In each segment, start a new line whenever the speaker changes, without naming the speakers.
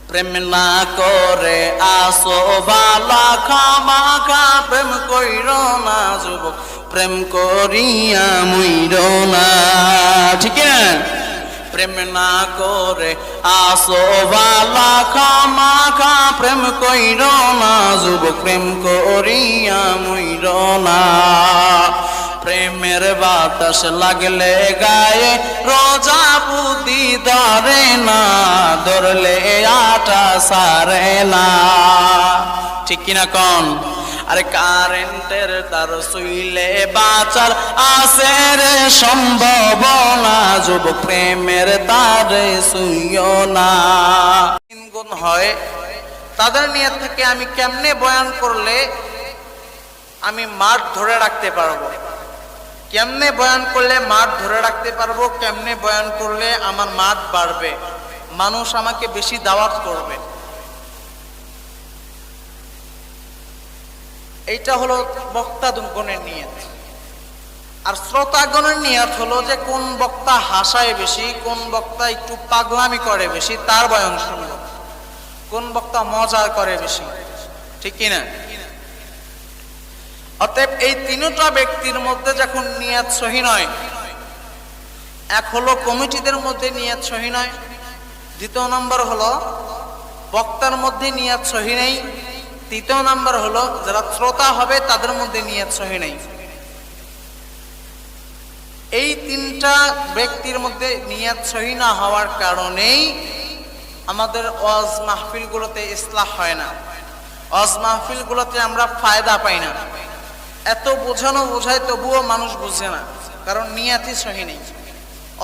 প্রেম না করে আসো বালা খামাখা, প্রেম কইর না যুবক, প্রেম করিয়া মুইর না। ঠিক না? প্রেম না করে আসো বালা খামাখা, প্রেম কইর না যুবক, প্রেম করিয়া মুইর না। প্রেমের বাতাস লাগলে গায়ে রোজা বুদ্ধি ধরে না, ধরলে আটা সারে না। ঠিক কিনা কন? আরে কারেন্টের তার শুইলে বাঁচার আছে রে সম্ভাবনা, যুবক প্রেমের তারে শুইও না। তিন গুণ হয় তাদের নিয়ত থেকে আমি কেমনে বয়ান করলে আমি মাঠ ধরে রাখতে পারবো, কেমনে বয়ান করলে মাঠ ধরে রাখতে পারবো, কেমনে বয়ান করলে আমার মাঠ বাড়বে, মানুষ আমাকে বেশি দাওয়াত করবে। এইটা হলো বক্তাগণের নিয়ত। আর শ্রোতাগণের নিয়ত হলো যে কোন বক্তা হাসায় বেশি, কোন বক্তা একটু পাগলামি করে বেশি, তার বয়ান শুনবো, কোন বক্তা মজা করে বেশি। ঠিক কিনা? অতএব এই তিনটা ব্যক্তির মধ্যে যখন নিয়ত সহি নয়, এক হলো কমিটিদের মধ্যে নিয়ত সহি নয়, দ্বিতীয় নম্বর হলো বক্তার মধ্যে নিয়ত সহি নেই, তৃতীয় নম্বর হলো যারা শ্রোতা হবে তাদের মধ্যে নিয়ত সহি নেই। এই তিনটা ব্যক্তির মধ্যে নিয়ত সহি না হওয়ার কারণেই আমাদের ওয়াজ মাহফিলগুলোতে ইসলাহ হয় না, ওয়াজ মাহফিলগুলোতে আমরা ফায়দা পাই না। এত বোঝানো বোঝায় তবুও মানুষ বুঝে না, কারণ নিয়াতই সহি নেই।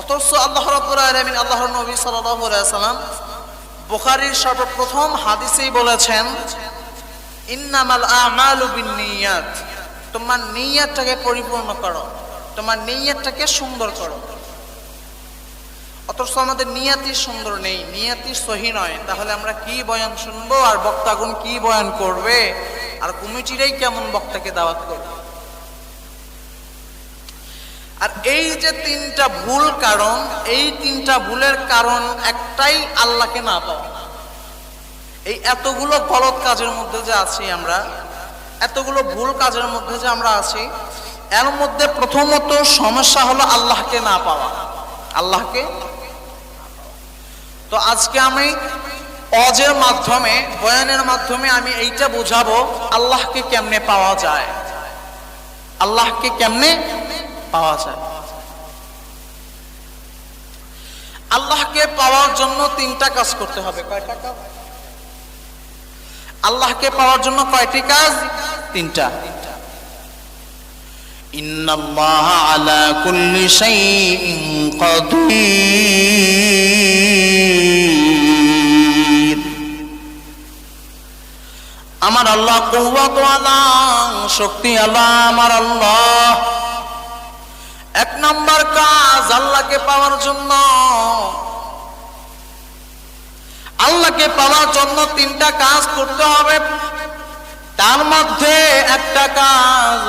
অথচ আল্লাহ রাব্বুল আলামিন, আল্লাহর নবী সাল্লাল্লাহু আলাইহি ওয়াসাল্লাম বুখারীর সর্বপ্রথম হাদিসেই বলেছেন, ইন্নামাল আমালু বিন্নিয়াত, তোমার নিয়তটাকে পরিপূর্ণ করো, তোমার নিয়তটাকে সুন্দর করো। অথচ আমাদের নিয়তই সুন্দর নেই, নিয়তই সহি নয়, তাহলে আমরা কি বয়ান শুনবো, আর বক্তাগণ কি বয়ান করবে, আর কমিটিরাই কেমন বক্তাকে দাওয়াত করবে। আর এই যে তিনটা ভুল কারণ, এই তিনটা ভুলের কারণ একটাই, আল্লাহকে না পাওয়া। এই এতগুলো গলত কাজের মধ্যে যে আছি আমরা, এতগুলো ভুল কাজের মধ্যে যে আমরা আছি, এর মধ্যে প্রথমত সমস্যা হলো আল্লাহকে না পাওয়া, আল্লাহকে। তো আজকে আমি ওয়াজের মাধ্যমে, বয়ানের মাধ্যমে আমি এইটা বোঝাবো আল্লাহকে কেমনে পাওয়া যায়, আল্লাহকে কেমনে পাওয়া যায়। আল্লাহকে পাওয়ার জন্য তিনটা কাজ করতে হবে। কয়টা কাজ? আল্লাহকে পাওয়ার জন্য কয়টি কাজ? তিনটা। ইন্নাল্লাহ আলা কুল্লি শাইইন কাদির, আমার আল্লাহ কুওয়াত ওয়ালা, শক্তি আল্লাহ আমার আল্লাহ। এক নাম্বার কাজ আল্লাহকে পাওয়ার জন্য, আল্লাহকে পাওয়ার জন্য তিনটা কাজ করতে হবে। তার মধ্যে একটা কাজ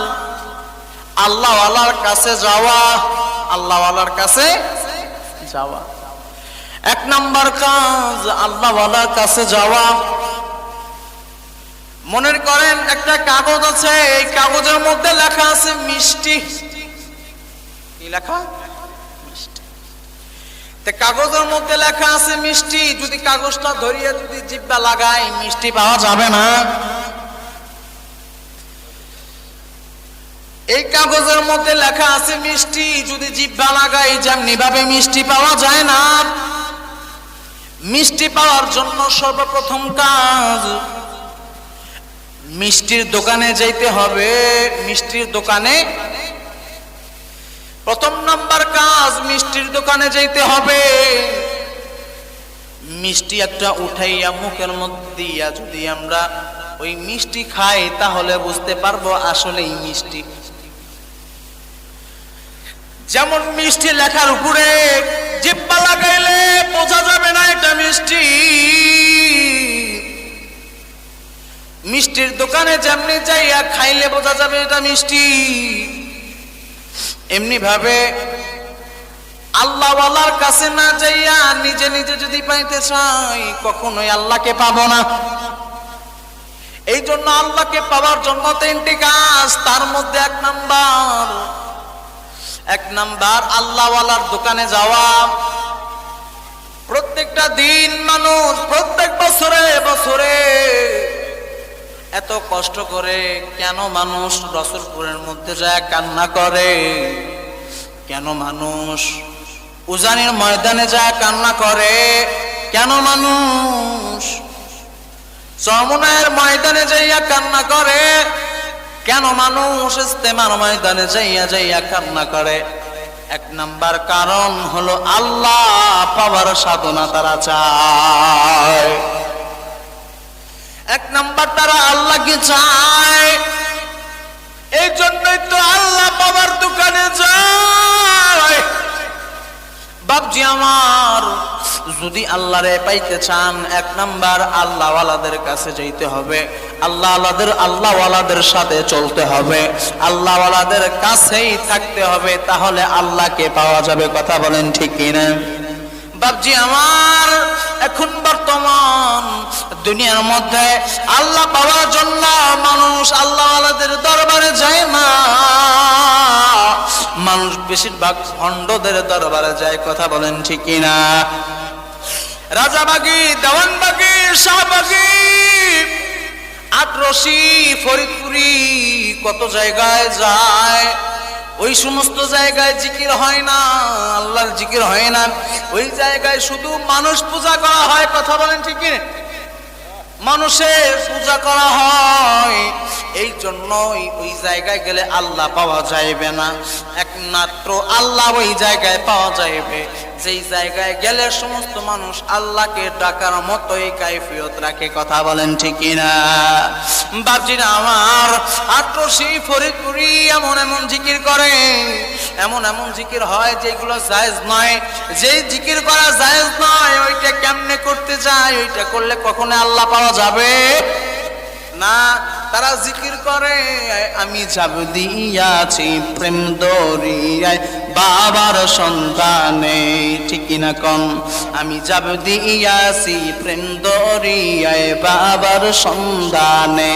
আল্লাহওয়ালার কাছে যাওয়া, আল্লাহওয়ালার কাছে যাওয়া। এক নাম্বার কাজ আল্লাহওয়ালার কাছে যাওয়া। মনে করেন একটা কাগজ আছে, এই কাগজের মধ্যে লেখা আছে মিষ্টি। কি লেখা? মিষ্টি। তে কাগজের মধ্যে লেখা আছে মিষ্টি, যদি কাগজটা ধরিয়ে যদি জিহ্বা লাগাই, মিষ্টি পাওয়া যাবে না। এই কাগজের মধ্যে লেখা আছে মিষ্টি, যদি জিহ্বা লাগাই যেমনি ভাবে মিষ্টি পাওয়া যায় না। মিষ্টি পাওয়ার জন্য সর্বপ্রথম কাজ মিষ্টির দোকানে যাইতে হবে। মিষ্টির দোকানে প্রথম নাম্বার কাজ, মিষ্টির দোকানে যাইতে হবে। মিষ্টি একটা উঠাইয়া মুখের মধ্যে দিয়া যদি আমরা ওই মিষ্টি খাই, তাহলে বুঝতে পারবো আসলেই মিষ্টি। যেমন মিষ্টি লেখার উপরে জিহ্বা লাগাইলে বোঝা যাবে না এটা মিষ্টি। মিষ্টির দোকানে যেমনি যাইয়া খাইলে বোঝা যাবে এটা মিষ্টি। এমনি ভাবে আল্লাহওয়ালার কাছে না যাইয়া নিজে নিজে যদি পাইতে চাই কখনোই আল্লাহকে পাবো না। এই জন্য আল্লাহকে পাওয়ার জন্য তিনটি কাজ, তার মধ্যে এক নাম্বার আল্লাহওয়ালার দোকানে যাওয়া। প্রত্যেকটা দিন মানুষ প্রত্যেক বছরে এত কষ্ট করে কেন মানুষ রসুলপুরের মধ্যে যায় কান্না করে? কেন মানুষ উজানির ময়দানে যায় কান্না করে? কেন মানুষ যমুনার ময়দানে যাইয়া কান্না করে? কেন মানুষ ইস্তেমার ময়দানে যাইয়া কান্না করে? এক নাম্বার কারণ হলো আল্লাহ পাওয়ার সাধনা তারা চায়। এক নাম্বার তারা আল্লাহকে চায়, এই জন্যই তো আল্লাহ পাওয়ার দোকানে যায়। বাপজি আমার, যদি আল্লাহরে পাইতে চান এক নাম্বার আল্লাহওয়ালাদের কাছে যাইতে হবে, আল্লাহওয়ালাদের সাথে চলতে হবে, আল্লাহওয়ালাদের কাছেই থাকতে হবে, তাহলে আল্লাহকে পাওয়া যাবে। কথা বলেন ঠিক কিনা? বাপজি আমার, এখন বর্তমান দুনিয়ার মধ্যে আল্লাহ পাওয়ার জন্য মানুষ আল্লাহওয়ালাদের দরবারে যায় না, মানুষ বেশিরভাগ ভণ্ডদের দরবারে যায়। কথা বলেন ঠিক কিনা? রাজাবাগী, দেওয়ানবাগী, শাহবাগী, আটরশি, ফরিদপুরি কত জায়গায় যায়। ওই সমস্ত জায়গায় জিকির হয় না, আল্লাহর জিকির হয় না। ওই জায়গায় শুধু মানুষ পূজা করা হয়। কথা বলেন ঠিক কি? মানুষের পূজা করা হয়। এই জন্যই ওই জায়গায় গেলে আল্লাহ পাওয়া যাইবে না। একমাত্র আল্লাহ ওই জায়গায় পাওয়া যাইবে যেই জায়গায় গেলে সমস্ত মানুষ আল্লাহকে ডাকার মতোই কাইফিয়ত রাখে। কথা বলেন ঠিক কিনা? বাপজিরা আমার, আটরশি, ফরিদপুরি এমন জিকির করে, এমন জিকির হয় যেগুলো জায়েজ নয়। যেই জিকির করা জায়েজ নয় ওইটা কেমনে করতে যায়? ওইটা করলে কখনো আল্লাহ পাওয়া যাবে না। তারা জিকির করে, আমি যাব দিয়াছি প্রেম দরিয়ায় বাবার সন্তানে। ঠিক কিনা কন? আমি যাব দিয়াছি প্রেম দরিয়ায় বাবার সন্তানে।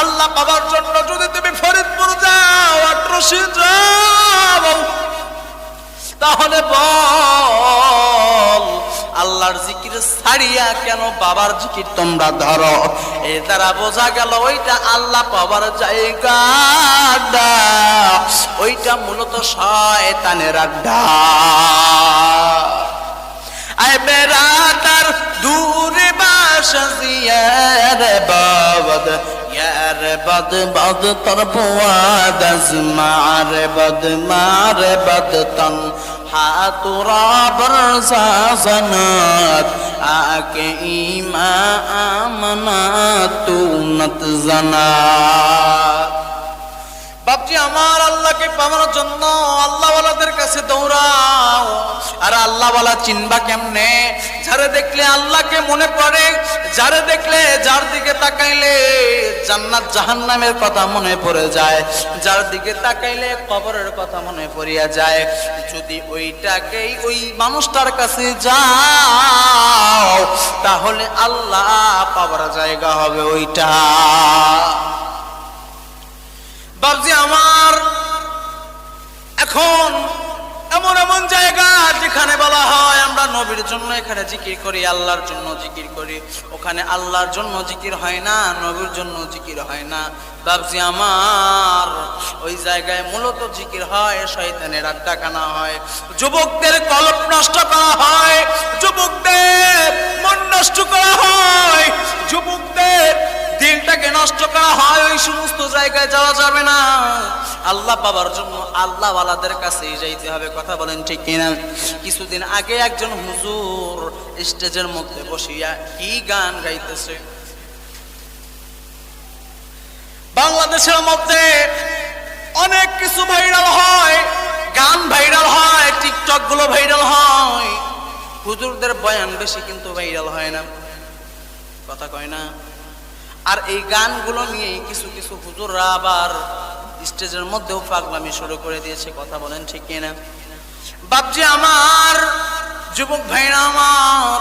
আল্লাহ পাওয়ার জন্য যদি তুমি ফরিদপুর যাও, আটরশি যাও, তাহলে বল আল্লাহর জিকির ছাড়িয়া কেন বাবার জিকির তোমরা ধরো? এর দ্বারা বোঝা গেল ওইটা আল্লাহ পাওয়ার জায়গা, ওইটা মূলত শয়তানের আড্ডা। আয় বেরাদার দূরে বাসিয়ার বাবদ ইয়ার বদ বদ তোর বুয়াদ মার বদ তন হাতুরা বরসাজনাত আকে ইমা আমানাত তুনত জানাত। বাপজি আমার, আল্লাহকে পাওয়ার জন্য আল্লাহওয়ালাদের কাছে দৌড়াও। আর আল্লাহওয়ালা চিনবা কেমনে? যারে দেখলে আল্লাহকে মনে পড়ে, যারে দেখলে, যার দিকে তাকাইলে জান্নাত জাহান্নামের কথা মনে পড়ে যায়, যার দিকে তাকাইলে কবরের কথা মনে পড়িয়া যায়। যদি ওইটাকেই ওই মানুষটার কাছে যাও তাহলে আল্লাহ পাওয়ার জায়গা হবে ওইটা। বাপজি আমার, এখন এমন জায়গা যেখানে বলা হয় আমরা নবীর জন্য এখানে জিকির করি, আল্লাহর জন্য জিকির করি, ওখানে আল্লাহর জন্য জিকির হয় না, নবীর জন্য জিকির হয় না। বাপজি আমার, ওই জায়গায় মূলত জিকির হয়, শয়তানের আড্ডাখানা হয়, যুবকদের কলব নষ্ট করা হয়, যুবকদের মন নষ্ট করা হয়, যুবকদের দিনটাকে নষ্ট করা হয়। ওই সমস্ত জায়গায় যাওয়া যাবে না। আল্লাহ পাওয়ার জন্য আল্লাহওয়ালাদের কাছেই যাইতে হবে। কথা বলেন ঠিক কিনা? কিছুদিন আগে একজন হুজুর স্টেজের মধ্যে বসিয়া কি গান গাইতেছে। বাংলাদেশের মধ্যে অনেক কিছু ভাইরাল হয়, গান ভাইরাল হয়, টিকটক গুলো ভাইরাল হয়, হুজুরদের বয়ান বেশি কিন্তু ভাইরাল হয় না। কথা কয় না? আর এই গানগুলো নিয়ে কিছু হুজুররা আবার স্টেজের মধ্যেও পাগলামি শুরু করে দিয়েছে। কথা বলেন ঠিক কিনা? বাপজি আমার, যুবক ভাইরা আমার,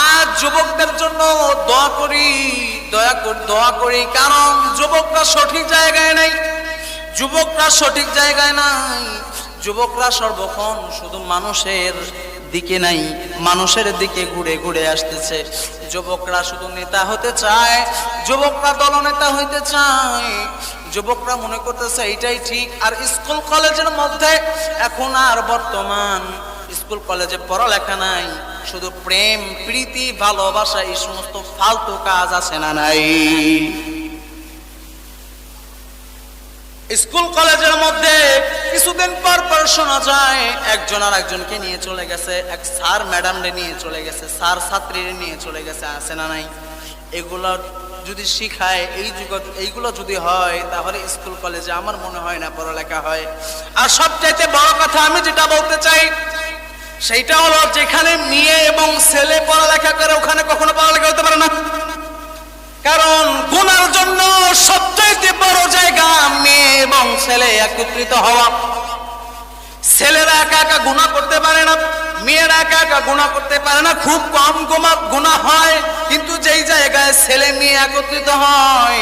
আজ যুবকদের জন্য দোয়া করি, কারণ যুবকরা সঠিক জায়গায় নাই, যুবকরা সঠিক জায়গায় নাই। যুবকরা সর্বক্ষণ শুধু মানুষের দিকে নাই, মানুষের দিকে ঘুরে ঘুরে আসতেছে। যুবকরা শুধু নেতা হতে চায়, যুবকরা দলনেতা হইতে চায়, যুবকরা মনে করতেছে এটাই ঠিক। আর স্কুল কলেজের মধ্যে এখন আর বর্তমান স্কুল কলেজে পড়ালেখা নাই, শুধু প্রেম প্রীতি ভালোবাসা এই সমস্ত ফালতু কাজ আছে না নাই? স্কুল কলেজের মধ্যে কিছুদিন পর পর শোনা যায় একজন আর একজনকে নিয়ে চলে গেছে, এক স্যার ম্যাডামরে নিয়ে চলে গেছে, স্যার ছাত্রীরে নিয়ে চলে গেছে, আছে না নাই? এগুলো যদি শিখায়, এইগুলো যদি হয়, তাহলে স্কুল কলেজে আমার মনে হয় না পড়ালেখা হয়। আর সবচাইতে বড় কথা আমি যেটা বলতে চাই সেইটা হলো, যেখানে মেয়ে এবং ছেলে পড়ালেখা করে ওখানে কখনো পড়ালেখা হতে পারে না। কারণ গুনার জন্য সবচাইতে বড় জায়গা মেয়ে এবং ছেলে একত্রিত হওয়া। ছেলেরা একা একা গুনাহ করতে পারে না, মেয়েরা একা একা গুনাহ করতে পারে না, খুব কম গুনাহ হয়। কিন্তু যেই জায়গায় ছেলে মেয়ে একত্রিত হয়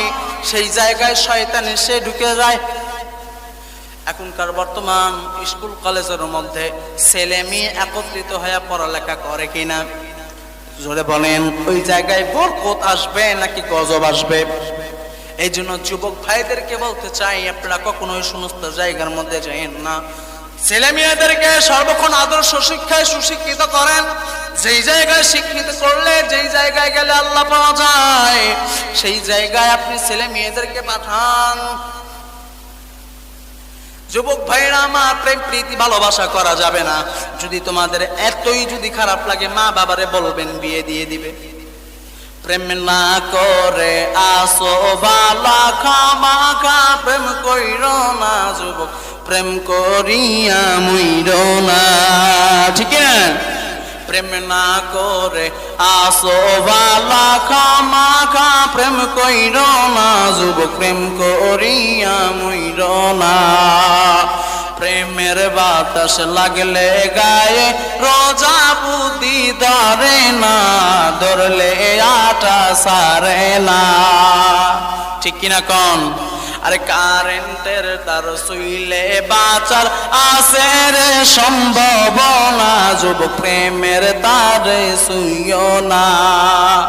সেই জায়গায় শয়তান এসে ঢুকে যায়। এখনকার বর্তমান স্কুল কলেজের মধ্যে ছেলে মেয়ে একত্রিত হয়ে পড়ালেখা করে কিনা জোরে বলেন? ওই জায়গায় বরকত আসবে নাকি গজব আসবে? এই জন্য যুবক ভাইদেরকে বলতে চাই, আপনারা কখনো ওই সমস্ত জায়গার মধ্যে যাবেন না। ছেলে মেয়েদেরকে সর্বক্ষণ আদর্শ শিক্ষায় সুশিক্ষিত করেন। যেই জায়গায় শিক্ষিত করলে, যেই জায়গায় গেলে আল্লাহ পাওয়া যায়, সেই জায়গায় আপনি ছেলে মেয়েদেরকে পাঠান। যুবক ভাইরা আমার, প্রেম প্রীতি ভালোবাসা করা যাবে না। যদি তোমাদের এতই যদি খারাপ লাগে, মা বাবারে বলবেন বিয়ে দিয়ে দিবে। প্রেম না করে আসো বালা খামাখা, প্রেম কইরো না যুবক, প্রেম করিয়া মইরো না। ঠিক না? প্রেম না করে আসো বালা খামাখা, প্রেম কইরো না যুবক, প্রেম করিয়া মইরো না। প্রেমের বাতাস লাগলে গায়ে রোজা বুদ্ধি ধরে না, ধরলে আটা সারে না। ঠিক কিনা কোন? আরে কারেন্টের তার শুইলে বাঁচার আছে রে সম্ভাবনা, যুবক প্রেমের তারে শুইও না।